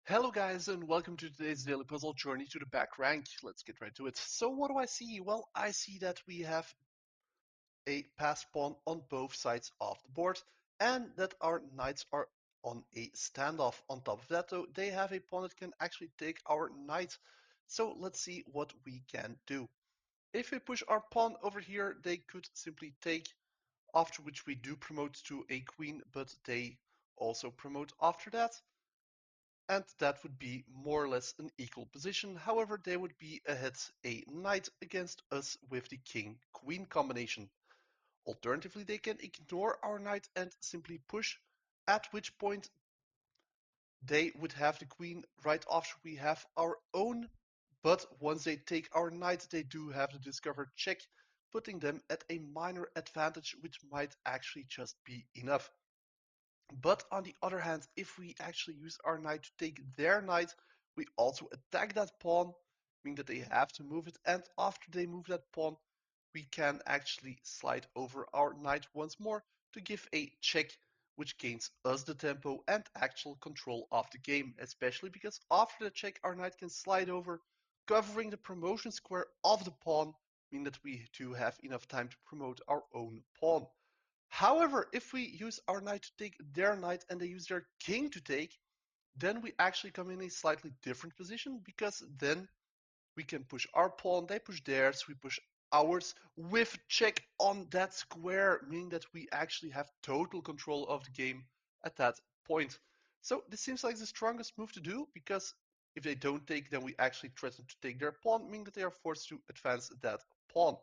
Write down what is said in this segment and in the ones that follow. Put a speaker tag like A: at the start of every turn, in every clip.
A: Hello guys and welcome to today's daily puzzle journey to the back rank. Let's get right to it. So what do I see? Well, I see that we have a pass pawn on both sides of the board and that our knights are on a standoff. On top of that though, they have a pawn that can actually take our knight. So let's see what we can do. If we push our pawn over here, they could simply take, after which we do promote to a queen, but they also promote after that. And that would be more or less an equal position. However, they would be ahead a knight against us with the king-queen combination. Alternatively, they can ignore our knight and simply push, at which point they would have the queen right after we have our own. But once they take our knight, they do have the discovered check, putting them at a minor advantage, which might actually just be enough. But on the other hand, if we actually use our knight to take their knight, we also attack that pawn, meaning that they have to move it, and after they move that pawn, we can actually slide over our knight once more to give a check, which gains us the tempo and actual control of the game, especially because after the check our knight can slide over, covering the promotion square of the pawn, meaning that we do have enough time to promote our own pawn. However, if we use our knight to take their knight and they use their king to take, then we actually come in a slightly different position because then we can push our pawn, they push theirs, we push ours with check on that square, meaning that we actually have total control of the game at that point. So this seems like the strongest move to do because if they don't take, then we actually threaten to take their pawn, meaning that they are forced to advance that pawn.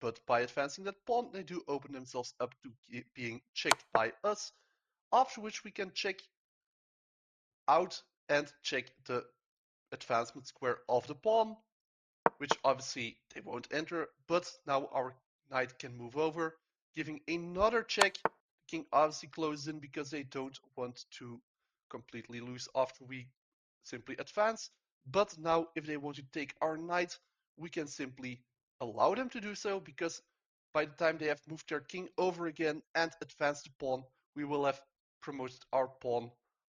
A: But by advancing that pawn, they do open themselves up to being checked by us, after which we can check out and check the advancement square of the pawn, which obviously they won't enter, but now our knight can move over, giving another check. The king obviously closes in because they don't want to completely lose after we simply advance. But now if they want to take our knight, we can simply allow them to do so because by the time they have moved their king over again and advanced the pawn, we will have promoted our pawn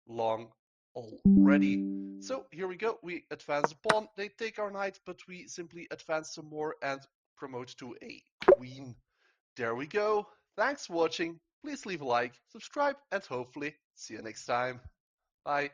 A: long already. So here we go, we advance the pawn, they take our knight, but we simply advance some more and promote to a queen. There we go. Thanks for watching. Please leave a like, subscribe, and hopefully see you next time. Bye.